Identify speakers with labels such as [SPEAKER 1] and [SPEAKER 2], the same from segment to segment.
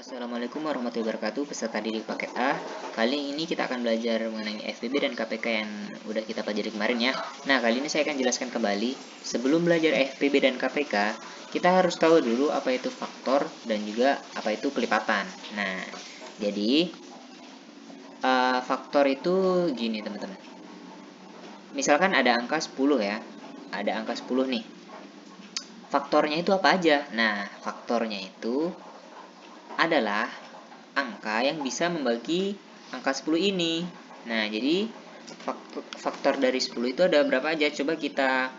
[SPEAKER 1] Assalamualaikum warahmatullahi wabarakatuh, peserta didik paket A. Kali ini kita akan belajar mengenai FPB dan KPK yang udah kita pelajari kemarin ya. Nah, kali ini saya akan jelaskan kembali. Sebelum belajar FPB dan KPK, kita harus tahu dulu apa itu faktor dan juga apa itu kelipatan. Nah, jadi faktor itu gini teman-teman. Misalkan ada angka 10 ya. Ada angka 10 nih. Faktornya itu apa aja? Nah, faktornya itu adalah angka yang bisa membagi angka 10 ini. Nah, jadi faktor dari 10 itu ada berapa aja? Coba kita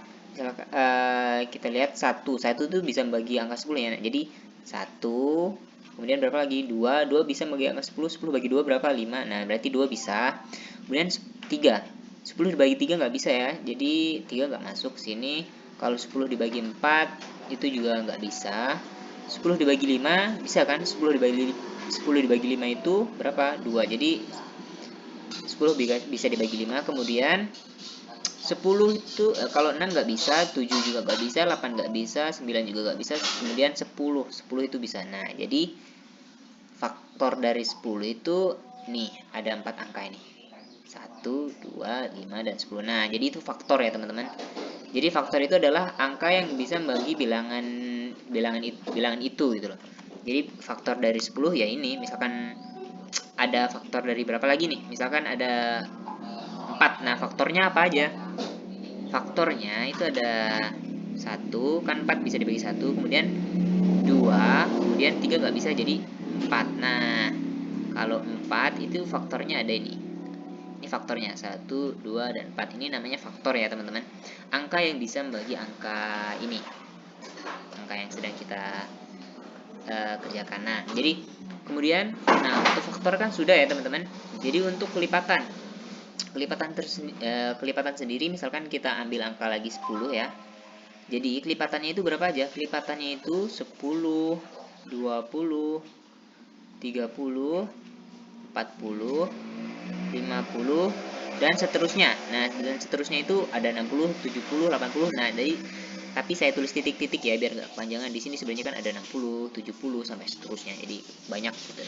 [SPEAKER 1] lihat 1. 1 itu bisa membagi angka 10 ya. Jadi 1, kemudian berapa lagi? 2. 2 bisa membagi angka 10. 10 bagi 2 berapa? 5. Nah, berarti 2 bisa. Kemudian 3. 10 dibagi 3 nggak bisa ya. Jadi 3 nggak masuk sini. Kalau 10 dibagi 4 itu juga nggak bisa. 10 dibagi 5 bisa kan? 10 dibagi 5 itu berapa? 2. Jadi 10 bisa dibagi 5. Kemudian 10 itu kalau 6 nggak bisa, 7 juga nggak bisa, 8 nggak bisa, 9 juga nggak bisa. Kemudian 10 itu bisa. Nah, jadi faktor dari 10 itu nih ada 4 angka ini. 1, 2, 5, dan 10. Nah, jadi itu faktor ya teman-teman. Jadi faktor itu adalah angka yang bisa membagi bilangan itu gitu loh. Jadi faktor dari 10 ya ini, misalkan ada faktor dari berapa lagi nih? Misalkan ada 4. Nah, faktornya apa aja? Faktornya itu ada 1, kan 4 bisa dibagi 1, kemudian 2, kemudian 3 nggak bisa jadi 4. Nah, kalau 4 itu faktornya ada ini. Ini faktornya 1, 2, dan 4. Ini namanya faktor ya teman-teman. Angka yang bisa membagi angka ini. Angka yang sedang kita kerjakan. Nah, jadi kemudian untuk faktor kan sudah ya teman-teman. Jadi untuk kelipatan sendiri misalkan kita ambil angka lagi 10 ya. Jadi kelipatannya itu berapa aja? Kelipatannya itu 10, 20, 30, 40, 50, dan seterusnya. Nah, dan seterusnya itu ada 60, 70, 80. Nah, jadi tapi saya tulis titik-titik ya biar nggak kepanjangan. Di sini sebenarnya kan ada 60, 70 sampai seterusnya. Jadi banyak gitu.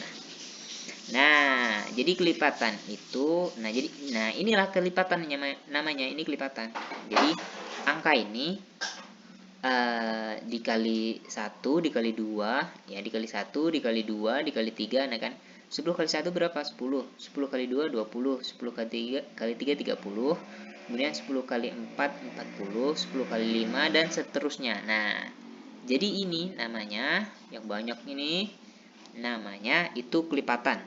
[SPEAKER 1] Nah, jadi kelipatan itu, nah inilah kelipatan namanya, ini kelipatan. Jadi angka ini dikali 1 dikali 2 ya, dikali 1 dikali 2 dikali 3. Nah kan 10 kali 1 berapa? 10. 10 kali 2 20. 10 kali 3 30. Kemudian 10 kali 4 40. 10 kali 5 dan seterusnya. Nah, jadi ini namanya yang banyak ini namanya itu kelipatan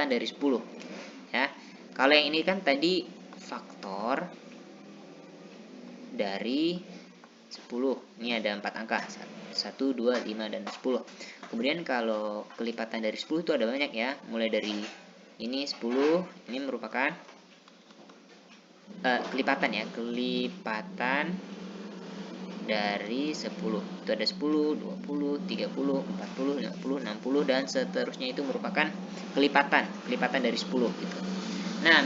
[SPEAKER 1] dari 10 ya. Kalau yang ini kan tadi faktor dari 10. Ini ada 4 angka. 1, 2, 5, dan 10. Kemudian kalau kelipatan dari 10 itu ada banyak ya. Mulai dari ini 10. Ini merupakan kelipatan ya. Kelipatan dari 10. Itu ada 10, 20, 30, 40, 50, 60, dan seterusnya itu merupakan kelipatan dari 10 gitu. Nah,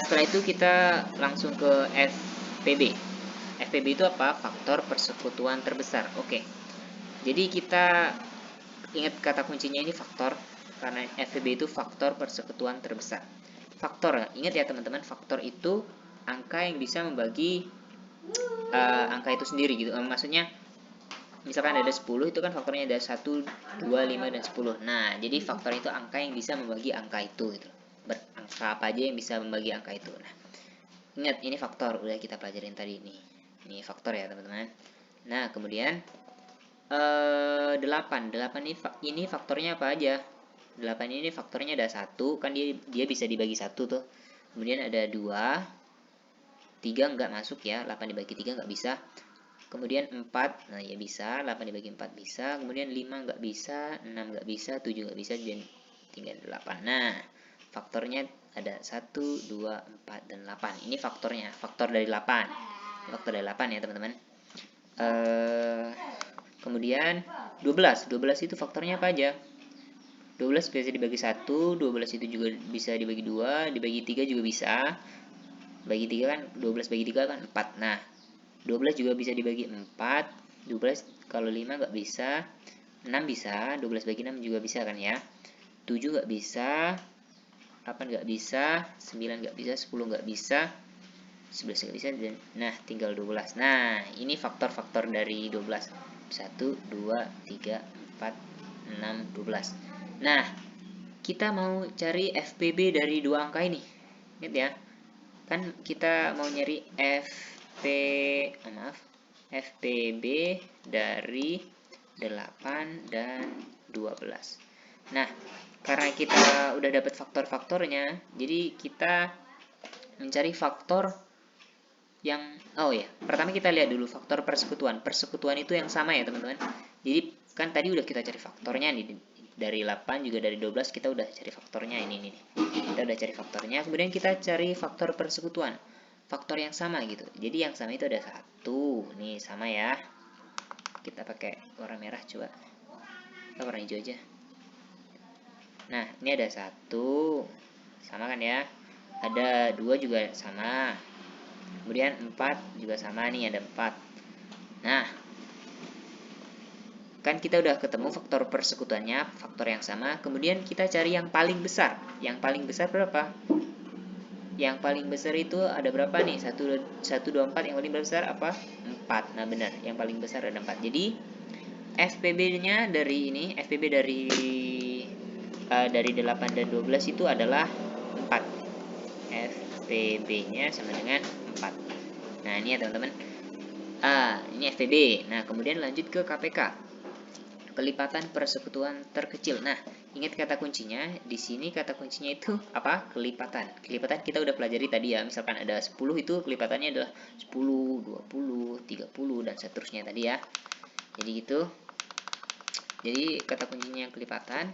[SPEAKER 1] setelah itu kita langsung ke FPB. FPB itu apa? Faktor persekutuan terbesar. Oke. Jadi kita ingat kata kuncinya ini faktor, karena FPB itu faktor persekutuan terbesar. Faktor, ingat ya teman-teman, faktor itu angka yang bisa membagi angka itu sendiri gitu. Maksudnya misalkan ada 10 itu kan faktornya ada 1, 2, 5, dan 10. Nah, jadi faktor itu angka yang bisa membagi angka itu gitu. Angka apa aja yang bisa membagi angka itu. Nah, ingat ini faktor udah kita pelajarin tadi nih. Ini faktor ya teman-teman. Nah, kemudian 8 ini faktornya apa aja? 8 ini faktornya ada 1, kan dia bisa dibagi 1 tuh. Kemudian ada 2, 3 nggak masuk ya, 8 dibagi 3 nggak bisa. Kemudian 4, nah ya bisa, 8 dibagi 4 bisa. Kemudian 5 nggak bisa, 6 nggak bisa, 7 nggak bisa, dan tinggal 8. Nah, faktornya ada 1, 2, 4, dan 8. Ini faktornya, faktor dari 8. Faktor dari 8 ya teman-teman. Kemudian 12 itu faktornya apa aja? 12 bisa dibagi 1, 12 itu juga bisa dibagi 2, dibagi 3 juga bisa. Bagi 3 kan, 12 bagi 3 kan 4. Nah, 12 juga bisa dibagi 4. 12 kalau 5 nggak bisa. 6 bisa, 12 bagi 6 juga bisa kan ya. 7 nggak bisa, 8 nggak bisa, 9 nggak bisa, 10 nggak bisa, 11 nggak bisa, dan nah tinggal 12. Nah, ini faktor-faktor dari 12. 1, 2, 3, 4, 6, 12. Nah, kita mau cari FPB dari dua angka ini. Ingat ya, kan kita mau nyari FPB dari 8 dan 12. Nah, karena kita udah dapat faktor-faktornya, jadi kita mencari faktor yang, oh ya, pertama kita lihat dulu faktor persekutuan. Persekutuan itu yang sama ya teman-teman. Jadi kan tadi udah kita cari faktornya nih, dari 8 juga dari 12 kita udah cari faktornya ini. Kita udah cari faktornya, kemudian kita cari faktor persekutuan. Faktor yang sama gitu. Jadi yang sama itu ada 1. Nih sama ya. Kita pakai warna merah coba. Kita warna hijau aja. Nah, ini ada 1. Sama kan ya? Ada 2 juga sama. Kemudian 4 juga sama nih, ada 4. Nah, kan kita udah ketemu faktor persekutuannya, faktor yang sama. Kemudian kita cari yang paling besar. Yang paling besar berapa? Yang paling besar itu ada berapa nih? 1, 2, 4. Yang paling besar apa? 4. Nah, benar. Yang paling besar ada 4. Jadi, FPB-nya dari ini, FPB dari 8 dan 12 itu adalah 4. FPB-nya sama dengan 4. Nah, ini ya teman-teman. Ini FPB. Nah, kemudian lanjut ke KPK. Kelipatan persekutuan terkecil. Nah, ingat kata kuncinya. Di sini kata kuncinya itu apa? Kelipatan. Kelipatan kita udah pelajari tadi ya. Misalkan ada 10 itu kelipatannya adalah 10, 20, 30 dan seterusnya tadi ya. Jadi gitu. Jadi kata kuncinya kelipatan.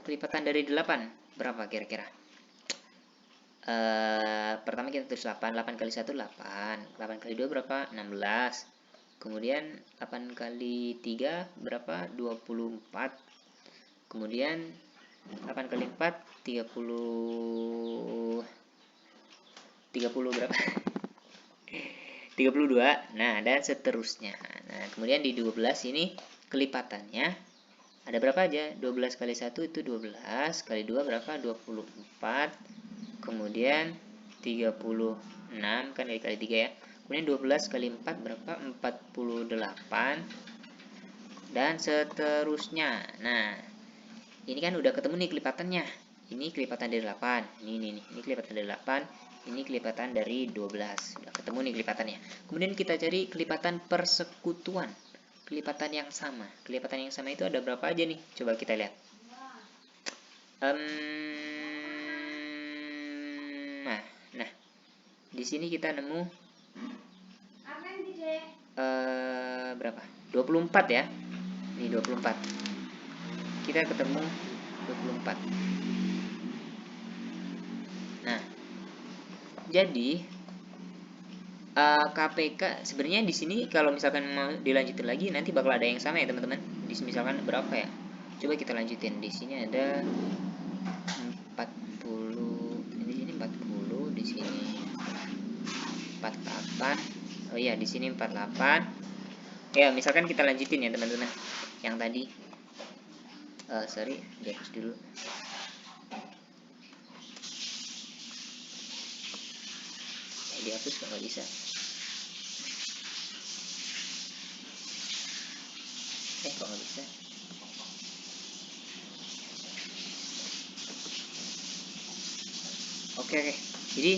[SPEAKER 1] Kelipatan dari 8 berapa kira-kira? Pertama kita tulis 8. 8 kali 1 8. 8 kali 2 berapa? 16. Kemudian 8 kali 3 berapa? 24. Kemudian 8 kali 4 30 berapa? 32. Nah, dan seterusnya. Nah, kemudian di 12 ini kelipatannya ada berapa aja? 12 kali 1 itu 12. Kali 2 berapa? 24. Kemudian 36 kan kali 3 ya. Kemudian 12 kali 4 berapa? 48. Dan seterusnya. Nah, ini kan udah ketemu nih kelipatannya. Ini kelipatan dari 8. Ini kelipatan dari 8. Ini kelipatan dari 12. Udah ketemu nih kelipatannya. Kemudian kita cari kelipatan persekutuan. Kelipatan yang sama. Kelipatan yang sama itu ada berapa aja nih? Coba kita lihat. Nah, di sini kita nemu berapa? 24 ya. Ini 24. Kita ketemu 24. Nah, jadi KPK sebenarnya di sini kalau misalkan mau dilanjutin lagi nanti bakal ada yang sama ya teman-teman. Di sini misalkan berapa ya? Coba kita lanjutin. Di sini ada 40. Di sini 40, di sini 48. Oh iya, di sini 48. Ya, misalkan kita lanjutin ya teman-teman. Yang tadi sorry, dihapus dulu. Dihapus kok nggak bisa. Kok nggak bisa. Oke. Jadi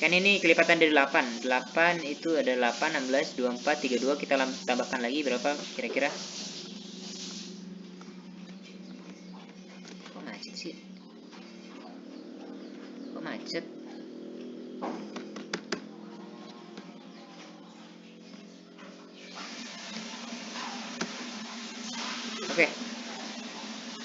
[SPEAKER 1] kan ini kelipatan dari 8. 8 itu ada 8, 16, 24, 32. Kita tambahkan lagi berapa kira-kira? Kok macet sih? Kok macet? Oke.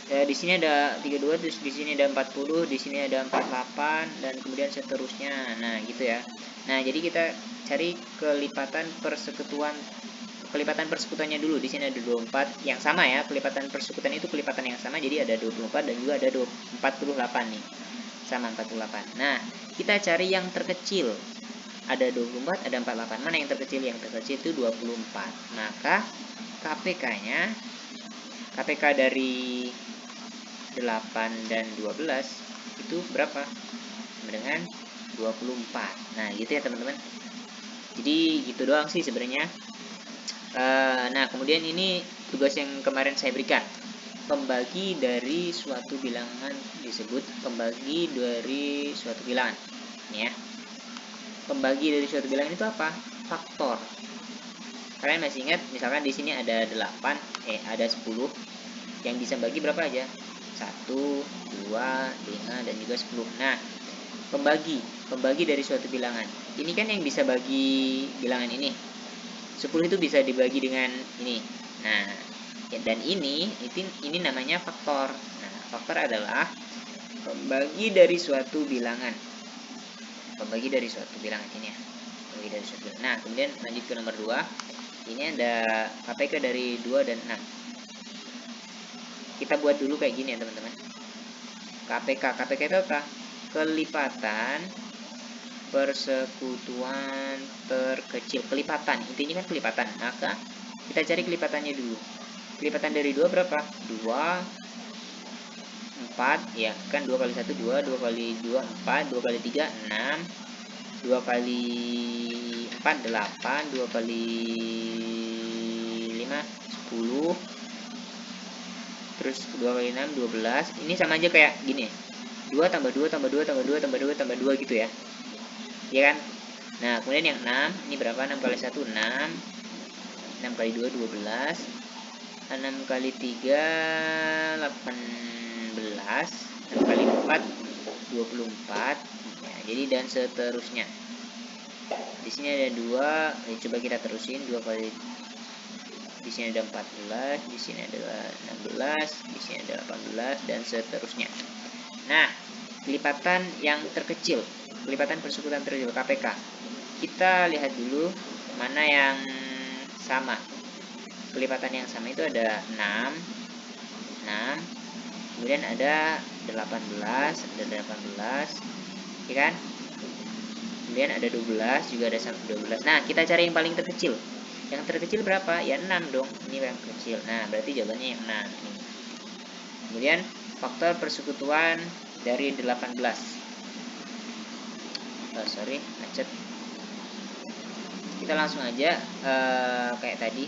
[SPEAKER 1] Ya, di sini ada 32, terus di sini ada 40, di sini ada 48 dan kemudian seterusnya. Nah, gitu ya. Nah, jadi kita cari kelipatan persekutuannya dulu. Di sini ada 24 yang sama ya. Kelipatan persekutuan itu kelipatan yang sama. Jadi ada 24 dan juga ada 48 nih. Sama 48. Nah, kita cari yang terkecil. Ada 24, ada 48. Mana yang terkecil? Yang terkecil itu 24. Maka KPK-nya KPK dari 8 dan 12 itu berapa? Sama dengan 24. Nah, gitu ya teman-teman. Jadi gitu doang sih sebenarnya. Nah, kemudian ini tugas yang kemarin saya berikan. Pembagi dari suatu bilangan disebut pembagi dari suatu bilangan. Ini ya. Pembagi dari suatu bilangan itu apa? Faktor. Kalian masih ingat misalkan di sini ada 8, ada 10. Yang bisa bagi berapa aja? 1, 2, 5 dan juga 10. Nah, pembagi dari suatu bilangan. Ini kan yang bisa bagi bilangan ini. 10 itu bisa dibagi dengan ini. Nah, dan ini namanya faktor. Nah, faktor adalah pembagi dari suatu bilangan. Pembagi dari suatu bilangan ini ya. Pembagi dari suatu bilangan. Nah, kemudian lanjut ke nomor 2. Ini ada KPK dari 2 dan 6. Kita buat dulu kayak gini ya, teman-teman. KPK itu apa? Kelipatan persekutuan terkecil. Kelipatan, intinya kan kelipatan. Maka kita cari kelipatannya dulu. Kelipatan dari 2 berapa? 2, 4, ya kan 2 kali 1, 2, 2 kali 2, 4, 2 kali 3, 6, 2 kali 4, 8, 2 kali 5, 10, terus 2 kali 6, 12. Ini sama aja kayak gini, 2 tambah 2 tambah 2 tambah 2 tambah 2 tambah 2 gitu ya. Ya kan? Nah, kemudian yang 6, ini berapa? 6 kali 1, 6. 6 kali 2, 12. 6 kali 3, 18. 6 kali 4, 24. Ya, jadi dan seterusnya. Di sini ada 2, coba kita terusin. 2 kali, di sini ada 14, di sini ada 16, di sini ada 18 dan seterusnya. Nah, kelipatan yang terkecil, kelipatan persekutuan terkecil KPK. Kita lihat dulu mana yang sama. Kelipatan yang sama itu ada 6, kemudian ada 18, ya kan? Kemudian ada 12, juga ada sampai 12. Nah, kita cari yang paling terkecil. Yang terkecil berapa? Ya 6 dong. Ini yang kecil. Nah, berarti jawabannya yang 6 ini. Kemudian faktor persekutuan dari 18. Sorry, macet. Kita langsung aja kayak tadi.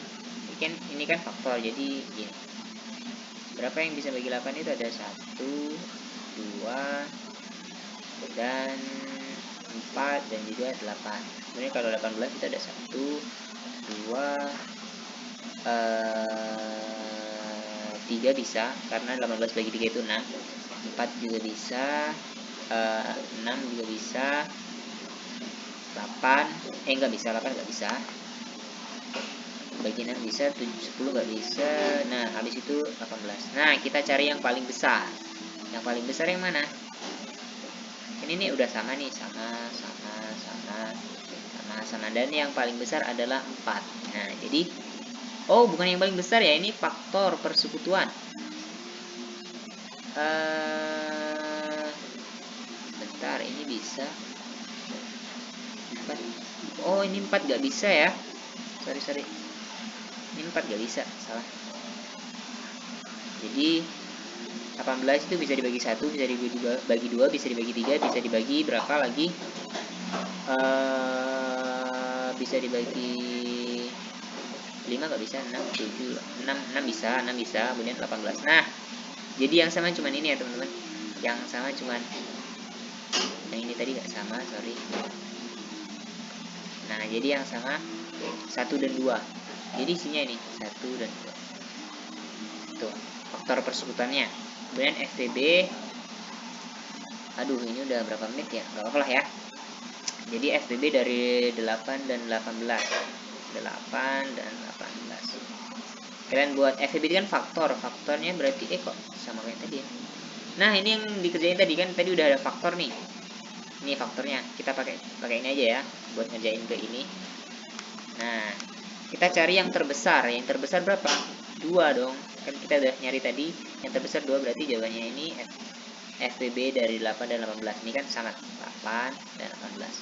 [SPEAKER 1] Ini kan faktor, jadi gini. Berapa yang bisa bagi 8 itu ada 1, 2, dan 4, dan juga 8. Sebenarnya kalau 18 itu ada 1, 2, 3 bisa, karena 18 bagi 3 itu 6. 4 juga bisa, 6 juga bisa, 8, enggak bisa, 8 enggak bisa. Bagi 6 bisa, 7, 10 enggak bisa. Nah, habis itu 18. Nah, kita cari yang paling besar. Yang paling besar yang mana? Ini udah sama nih, sama. Dan yang paling besar adalah 4. Nah, jadi bukan yang paling besar ya, ini faktor persekutuan. Bentar, ini bisa 4. Ini 4 gak bisa ya. Sorry. Ini 4 gak bisa, salah. Jadi 18 itu bisa dibagi 1, bisa dibagi 2, bisa dibagi 3, bisa dibagi berapa lagi? Bisa dibagi 5 gak bisa, 6, 7, 6 bisa, kemudian 18. Nah, jadi yang sama cuman ini ya teman-teman. Yang sama cuman yang ini tadi gak sama, sorry. Nah, jadi yang sama 1 dan 2. Jadi isinya ini 1 dan 2. Tuh, faktor persekutuannya. Kemudian FTB. Aduh, ini udah berapa menit ya? Gak apa-apa lah ya. Jadi FTB dari 8 dan 18. 8 dan 18. Kalian buat FTB kan faktornya berarti kok sama kayak tadi ya. Nah, ini yang dikerjain tadi kan, tadi udah ada faktor nih. Ini faktornya, kita pakai ini aja ya buat ngerjain ke ini. Nah, kita cari yang terbesar. Yang terbesar berapa? 2 dong. Kan kita udah nyari tadi, yang terbesar 2, berarti jawabannya ini FTB dari 8 dan 18. Ini kan sama, 8 dan 18.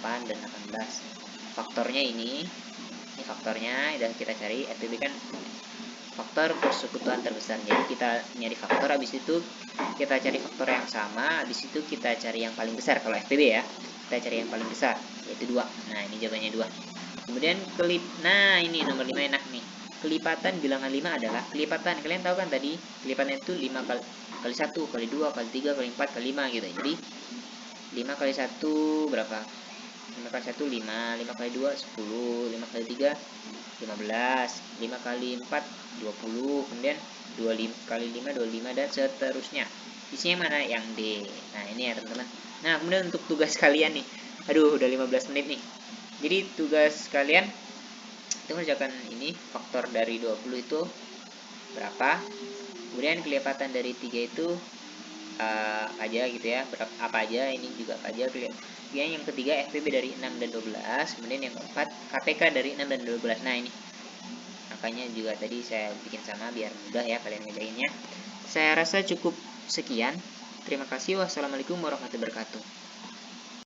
[SPEAKER 1] 8 dan 18. Faktornya ini faktornya udah kita cari. FTB kan faktor persekutuan terbesar. Jadi kita nyari faktor, habis itu kita cari faktor yang sama, habis itu kita cari yang paling besar. Kalau FPB ya, kita cari yang paling besar, yaitu 2. Nah, ini jawabannya 2. Kemudian nah ini nomor 5 enak nih. Kelipatan bilangan 5 adalah kelipatan. Kalian tahu kan tadi, kelipatan itu 5 kali 1, kali 2, kali 3, kali 4, kali 5 gitu. Jadi 5 kali 1 berapa? 5 kali 1 5, 5 kali 2 10, 5 kali 3 15, 5 kali 4 20, kemudian 25 kali 5 25 dan seterusnya. Isinya mana? Yang D. Nah, ini ya teman-teman. Nah, kemudian untuk tugas kalian nih. Aduh, udah 15 menit nih. Jadi tugas kalian itu mengerjakan ini, faktor dari 20 itu berapa? Kemudian kelipatan dari 3 itu aja gitu ya, apa aja, ini juga apa aja. Kemudian yang ketiga FPB dari 6 dan 12, kemudian yang keempat KPK dari 6 dan 12. Nah, ini angkanya juga tadi saya bikin sama biar mudah ya kalian ngerjainnya. Saya rasa cukup sekian. Terima kasih. Wassalamualaikum warahmatullahi wabarakatuh.